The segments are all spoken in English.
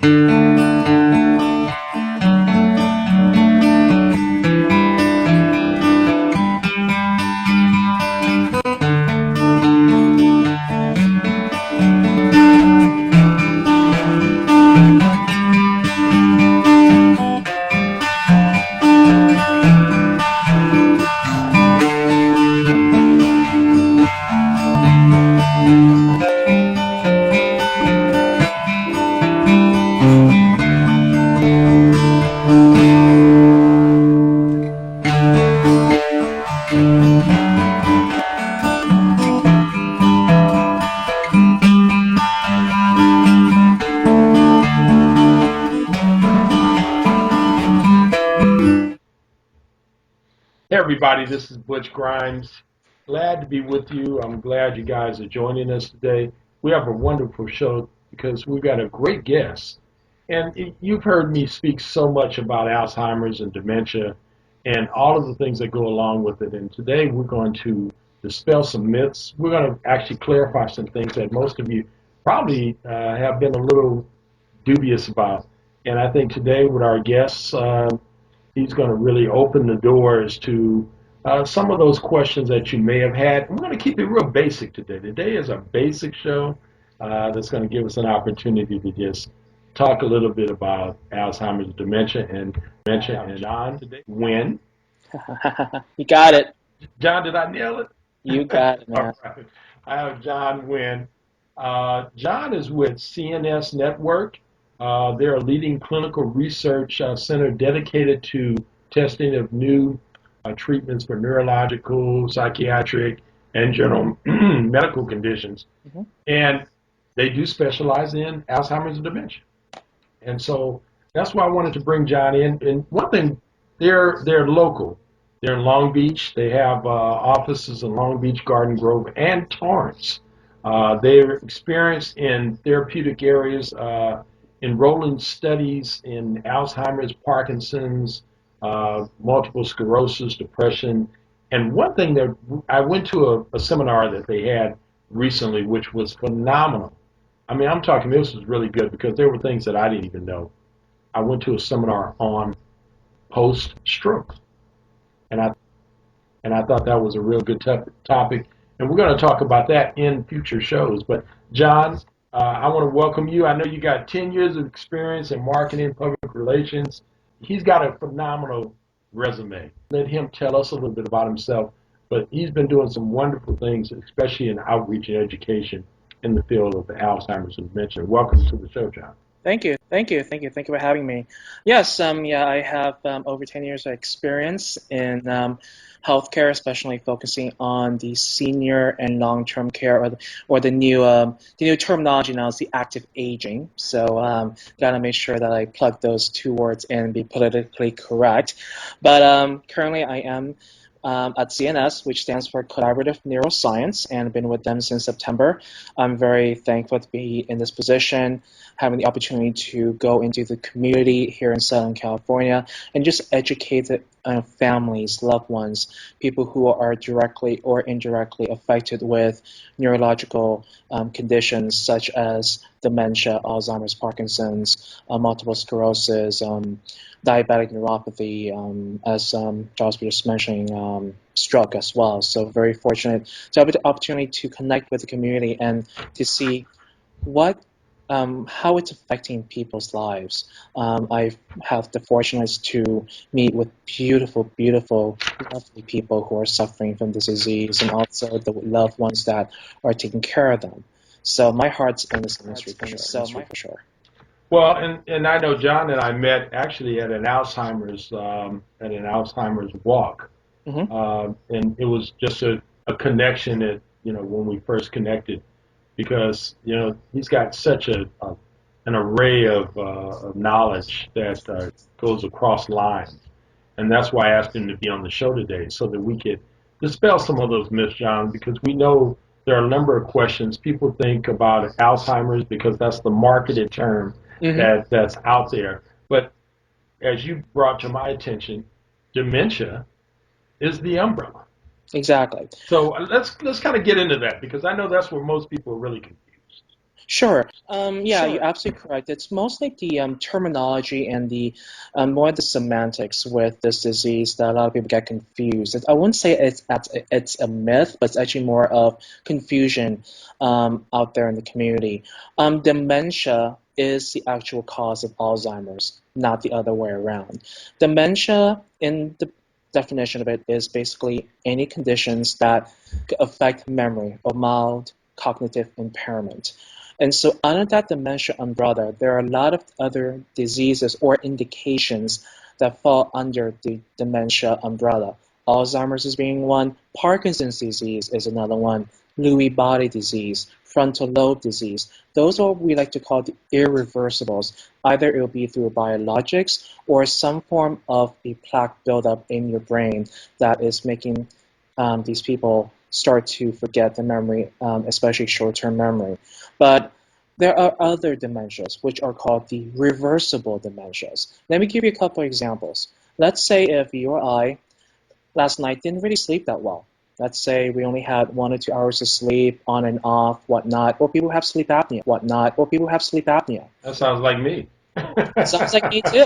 Hey everybody, this is Butch Grimes. Glad to be with you. I'm glad you guys are joining us today. We have a wonderful show because we've got a great guest. And you've heard me speak so much about Alzheimer's and dementia and all of the things that go along with it. And today we're going to dispel some myths. We're going to actually clarify some things that most of you probably have been a little dubious about. And I think today with our guests, he's going to really open the doors to some of those questions that you may have had. We're going to keep it real basic today. Today is a basic show that's going to give us an opportunity to just talk a little bit about Alzheimer's, dementia, and John today. When? You got it. John, did I nail it? You got it, man. All right. I have John Nguyen. John is with CNS Network. They're a leading clinical research center dedicated to testing of new treatments for neurological, psychiatric, and general medical conditions. Mm-hmm. And they do specialize in Alzheimer's and dementia. And so that's why I wanted to bring John in. And one thing, they're local. They're in Long Beach. They have offices in Long Beach, Garden Grove, and Torrance. They're experienced in therapeutic areas, enrolling studies in Alzheimer's, Parkinson's, multiple sclerosis, depression. And one thing that I went to a seminar that they had recently, which was phenomenal. I mean, I'm talking, this was really good because there were things that I didn't even know. I went to a seminar on post-stroke. And I thought that was a real good topic. And we're going to talk about that in future shows. But, John, I want to welcome you. I know you got 10 years of experience in marketing, public relations. He's got a phenomenal resume. Let him tell us a little bit about himself. But he's been doing some wonderful things, especially in outreach and education in the field of the Alzheimer's and dementia. Welcome to the show, John. Thank you for having me. Yes, I have over 10 years of experience in healthcare, especially focusing on the senior and long-term care, or the new terminology now is the active aging. So gotta make sure that I plug those two words in and be politically correct. But currently, I am at CNS, which stands for Collaborative Neuroscience, and I've been with them since September. I'm very thankful to be in this position, having the opportunity to go into the community here in Southern California and just educate the families, loved ones, people who are directly or indirectly affected with neurological conditions such as dementia, Alzheimer's, Parkinson's, multiple sclerosis, diabetic neuropathy, as Josh was mentioning, stroke as well. So very fortunate to have the opportunity to connect with the community and to see how it's affecting people's lives. I have the fortune to meet with beautiful, lovely people who are suffering from this disease, and also the loved ones that are taking care of them. So my heart's in this industry for sure. Well, and I know John and I met actually at an Alzheimer's walk, and it was just a connection that when we first connected, because he's got such an array of knowledge that goes across lines, and that's why I asked him to be on the show today so that we could dispel some of those myths, John, because we know there are a number of questions. People think about Alzheimer's because that's the marketed term that's out there. But as you brought to my attention, dementia is the umbrella. Exactly. So let's kind of get into that, because I know that's where most people are really confused. Sure. Yeah, you're Sure. absolutely correct. It's mostly the terminology and the more the semantics with this disease that a lot of people get confused. I wouldn't say it's a myth, but it's actually more of confusion out there in the community. Dementia is the actual cause of Alzheimer's, not the other way around. Dementia, in the definition of it, is basically any conditions that affect memory or mild cognitive impairment. And so under that dementia umbrella, there are a lot of other diseases or indications that fall under the dementia umbrella. Alzheimer's is being one, Parkinson's disease is another one, Lewy body disease, frontal lobe disease. Those are what we like to call the irreversibles. Either it will be through biologics or some form of a plaque buildup in your brain that is making these people start to forget the memory, especially short-term memory. But there are other dementias, which are called the reversible dementias. Let me give you a couple of examples. Let's say if you or I last night didn't really sleep that well. Let's say we only had 1 or 2 hours of sleep, on and off, whatnot, or people have sleep apnea, whatnot, or people have sleep apnea. That sounds like me. Sounds like me too.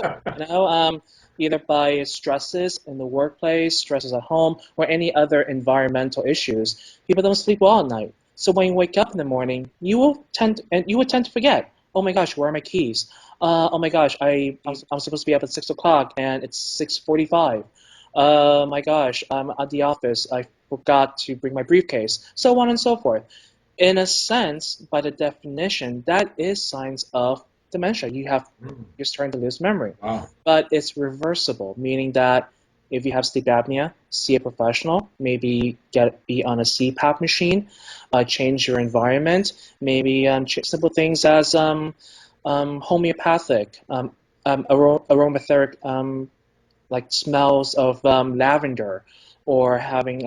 Either by stresses in the workplace, stresses at home, or any other environmental issues, people don't sleep well at night. So when you wake up in the morning, you would tend to forget. Oh my gosh, where are my keys? Oh my gosh, I'm supposed to be up at 6 o'clock and it's 6:45. My gosh, I'm at the office. I forgot to bring my briefcase. So on and so forth. In a sense, by the definition, that is signs of dementia. You're starting to lose memory. Wow. But it's reversible, meaning that if you have sleep apnea, see a professional, maybe be on a CPAP machine, change your environment, maybe simple things as homeopathic, aromatherapy, like smells of lavender, or having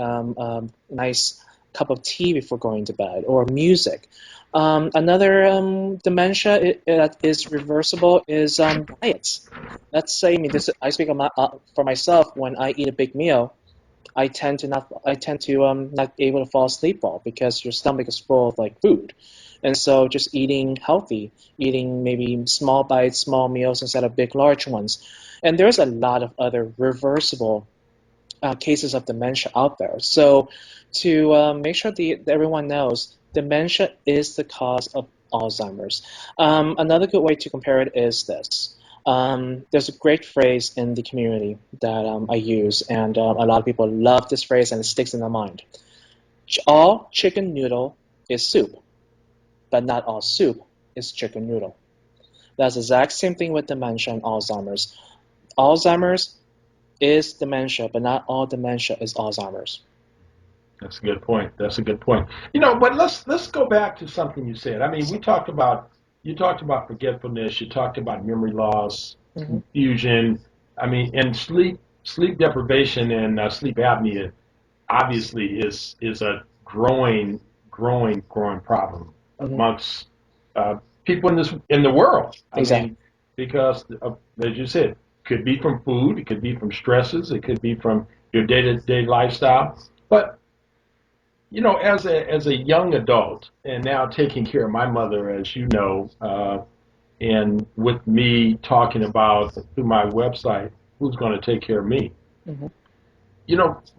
nice cup of tea before going to bed, or music. Another dementia that is reversible is diets. Let's say, I mean, I speak for myself. When I eat a big meal, I tend to not be able to fall asleep well because your stomach is full of like food, and so just eating healthy, eating maybe small bites, small meals instead of big large ones. And there's a lot of other reversible cases of dementia out there. So to make sure that everyone knows, dementia is the cause of Alzheimer's. Another good way to compare it is this. There's a great phrase in the community that I use, and a lot of people love this phrase, and it sticks in their mind. All chicken noodle is soup, but not all soup is chicken noodle. That's the exact same thing with dementia and Alzheimer's. Alzheimer's is dementia, but not all dementia is Alzheimer's. That's a good point. That's a good point. But let's go back to something you said. I mean, you talked about forgetfulness, you talked about memory loss, Mm-hmm. confusion. I mean, and sleep deprivation and sleep apnea obviously is a growing problem Mm-hmm. amongst people in the world. I Exactly. mean, because as you said, could be from food, it could be from stresses, it could be from your day-to-day lifestyle. But as a young adult, and now taking care of my mother, as you know, and with me talking about through my website, who's going to take care of me? Mm-hmm.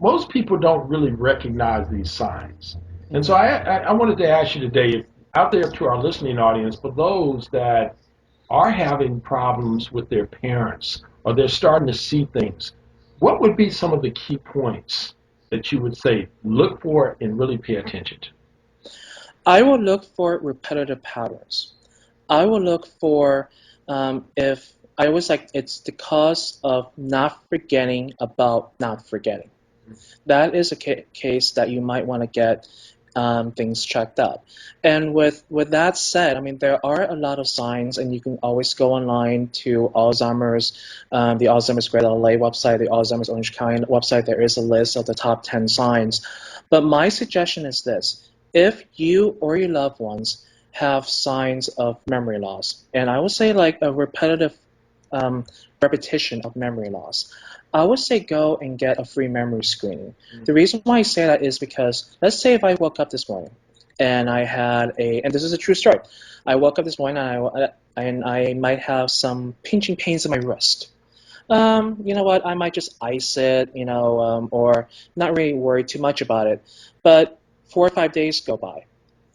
Most people don't really recognize these signs. And Mm-hmm. so I wanted to ask you today, out there to our listening audience, for those that are having problems with their parents or they're starting to see things, what would be some of the key points that you would say look for and really pay attention to? I will look for repetitive patterns. I will look for if I was like, it's the cause of not forgetting about not forgetting. That is a case that you might want to get things checked out. And with that said, I mean, there are a lot of signs, and you can always go online to the Alzheimer's Great LA website, the Alzheimer's Orange County website. There is a list of the top 10 signs. But my suggestion is this. If you or your loved ones have signs of memory loss, and I would say like a repetitive um, repetition of memory loss, I would say go and get a free memory screening. The reason why I say that is because let's say if I woke up this morning and I had and this is a true story. I woke up this morning and I might have some pinching pains in my wrist. You know what? I might just ice it, or not really worry too much about it. But 4 or 5 days go by,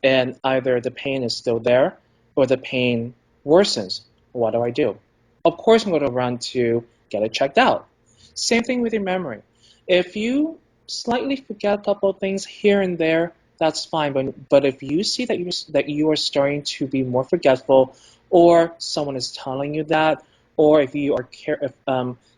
and either the pain is still there or the pain worsens. What do I do? Of course, I'm going to run to get it checked out. Same thing with your memory. If you slightly forget a couple of things here and there, that's fine. But if you see that you are starting to be more forgetful, or someone is telling you that, or if you are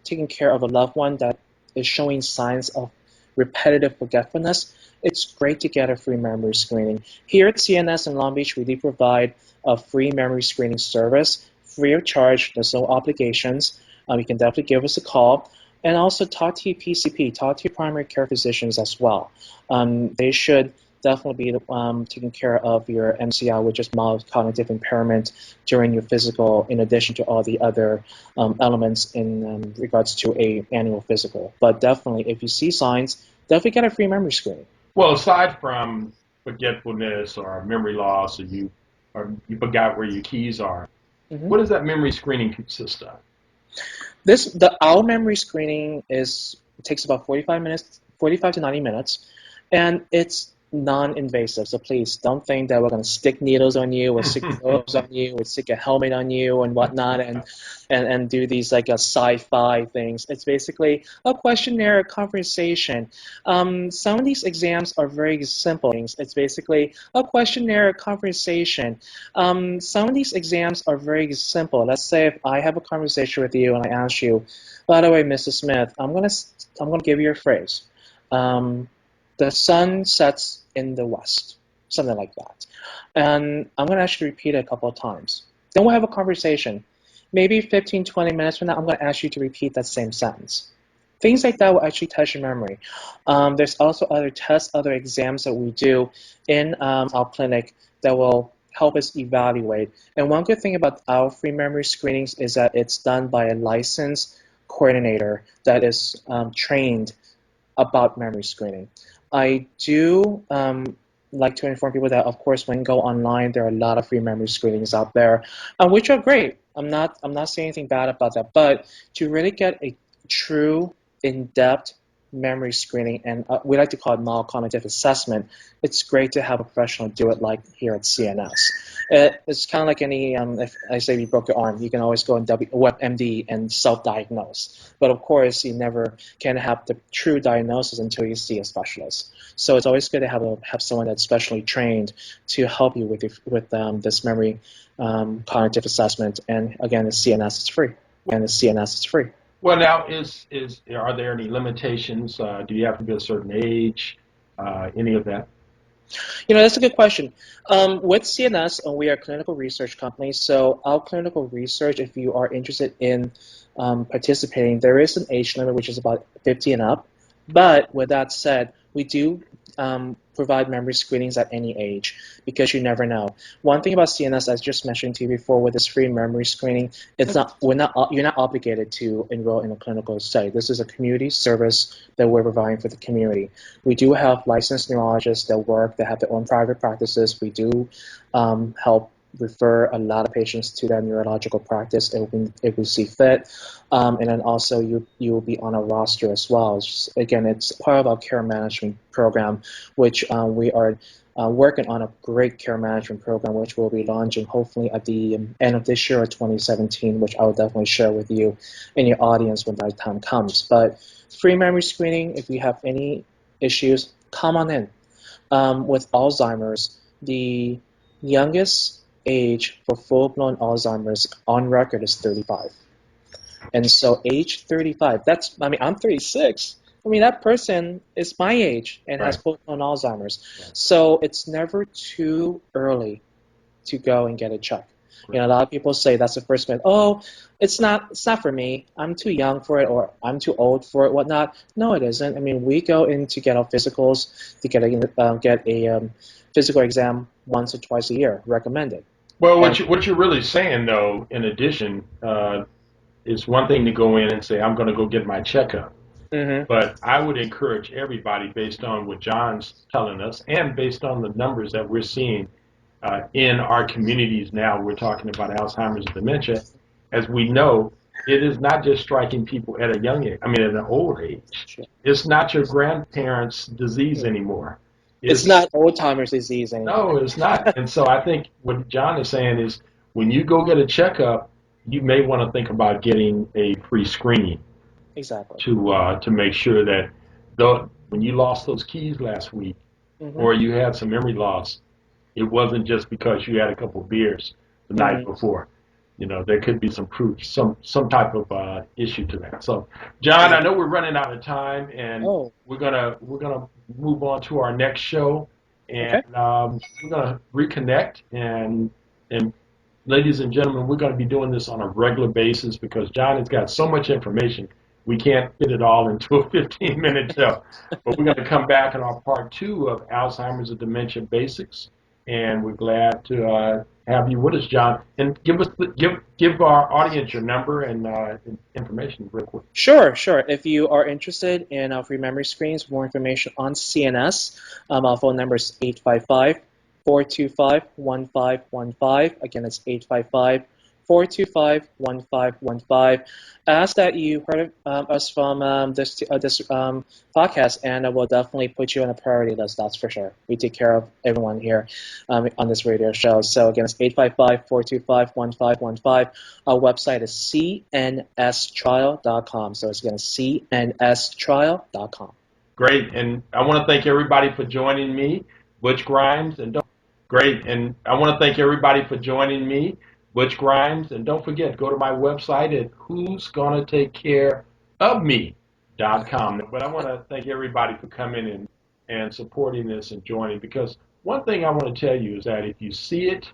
taking care of a loved one that is showing signs of repetitive forgetfulness, it's great to get a free memory screening. Here at CNS in Long Beach, we do provide a free memory screening service, free of charge. There's no obligations. You can definitely give us a call. And also talk to your PCP, talk to your primary care physicians as well. They should definitely be taking care of your MCI, which is mild cognitive impairment during your physical, in addition to all the other elements in regards to a annual physical. But definitely, if you see signs, definitely get a free memory screening. Well, aside from forgetfulness or memory loss, or you forgot where your keys are, what does that memory screening consist of? Our memory screening takes about 45 minutes, 45 to 90 minutes, and it's non-invasive. So please don't think that we're going to stick needles on you, or stick gloves on you, or stick a helmet on you and whatnot, and do these like sci-fi things. It's basically a questionnaire, a conversation. Some of these exams are very simple things. It's basically a questionnaire, a conversation. Some of these exams are very simple. Let's say if I have a conversation with you and I ask you, by the way, Mrs. Smith, I'm gonna give you a phrase. The sun sets in the west, something like that. And I'm going to actually repeat it a couple of times. Then we'll have a conversation. Maybe 15, 20 minutes from now, I'm going to ask you to repeat that same sentence. Things like that will actually test your memory. There's also other tests, other exams that we do in our clinic that will help us evaluate. And one good thing about our free memory screenings is that it's done by a licensed coordinator that is trained about memory screening. I do like to inform people that, of course, when you go online, there are a lot of free memory screenings out there, which are great. I'm not saying anything bad about that, but to really get a true, in-depth memory screening, and we like to call it mild cognitive assessment, it's great to have a professional do it, like here at CNS. It's kind of like any, if I say you broke your arm, you can always go on WebMD and self-diagnose. But of course, you never can have the true diagnosis until you see a specialist. So it's always good to have someone that's specially trained to help you with this memory cognitive assessment. And again, the CNS is free. Well, now, are there any limitations? Do you have to be a certain age? Any of that? That's a good question. With CNS, we are a clinical research company, so our clinical research, if you are interested in participating, there is an age limit, which is about 50 and up. But with that said, we do provide memory screenings at any age, because you never know. One thing about CNS, as I just mentioned to you before, with this free memory screening, you're not obligated to enroll in a clinical study. This is a community service that we're providing for the community. We do have licensed neurologists that have their own private practices. We do help refer a lot of patients to that neurological practice if we see fit. And then also you will be on a roster as well. Again, it's part of our care management program, which we are working on a great care management program, which we'll be launching hopefully at the end of this year or 2017, which I will definitely share with you and your audience when that time comes. But free memory screening, if you have any issues, come on in. With Alzheimer's, the youngest age for full-blown Alzheimer's on record is 35. And so age 35, I'm 36. That person is my age and has full-blown Alzheimer's. Right. So it's never too early to go and get a check. Right. A lot of people say that's the first minute, oh, it's not for me. I'm too young for it, or I'm too old for it, whatnot. No, it isn't. We go in to get our physicals, to get a physical exam once or twice a year, recommended. Well, what you're really saying, though, in addition, is one thing to go in and say, I'm going to go get my checkup. Hmm. But I would encourage everybody, based on what John's telling us and based on the numbers that we're seeing in our communities now, we're talking about Alzheimer's and dementia. As we know, it is not just striking people at a young age, I mean, at an old age. Sure. It's not your grandparents' disease Yeah. anymore. It's It's not Alzheimer's disease No, anymore. it's not. And so I think what John is saying is when you go get a checkup, you may want to think about getting a free screening Exactly. to make sure that when you lost those keys last week Hmm. or you had some memory loss, it wasn't just because you had a couple of beers the night Hmm. before. There could be some proof, some type of issue to that. So, John, I Exactly. know we're running out of time, and Oh, we're gonna move on to our next show, and okay. we're gonna reconnect. And ladies and gentlemen, we're gonna be doing this on a regular basis because John has got so much information. We can't fit it all into a 15-minute show. But we're going to come back in our part two of Alzheimer's and Dementia Basics, and we're glad to have you with us, John. And give our audience your number and information real quick. Sure, sure. If you are interested in our free memory screens, for more information on CNS, our phone number is 855-425-1515. Again, it's 855-425-1515. Ask that you heard us from this podcast, and we'll definitely put you on a priority list, that's for sure. We take care of everyone here on this radio show. So again, it's 855-425-1515. Our website is cnstrial.com. So it's again cnstrial.com. Great, and I want to thank everybody for joining me, Butch Grimes, and don't great, and I want to thank everybody for joining me, Butch Grimes, and don't forget, go to my website at who'sgonnatakecereofme.com. But I want to thank everybody for coming in and supporting this and joining, because one thing I want to tell you is that if you see it,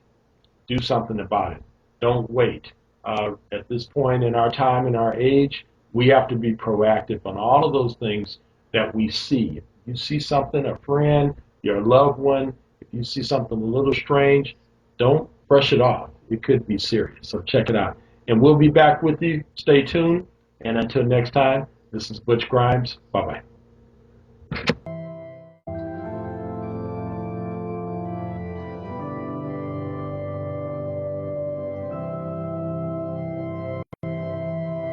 do something about it. Don't wait. At this point in our time, in our age, we have to be proactive on all of those things that we see. If you see something, a friend, your loved one, if you see something a little strange, don't brush it off. It could be serious. So check it out. And we'll be back with you. Stay tuned. And until next time, this is Butch Grimes. Bye bye.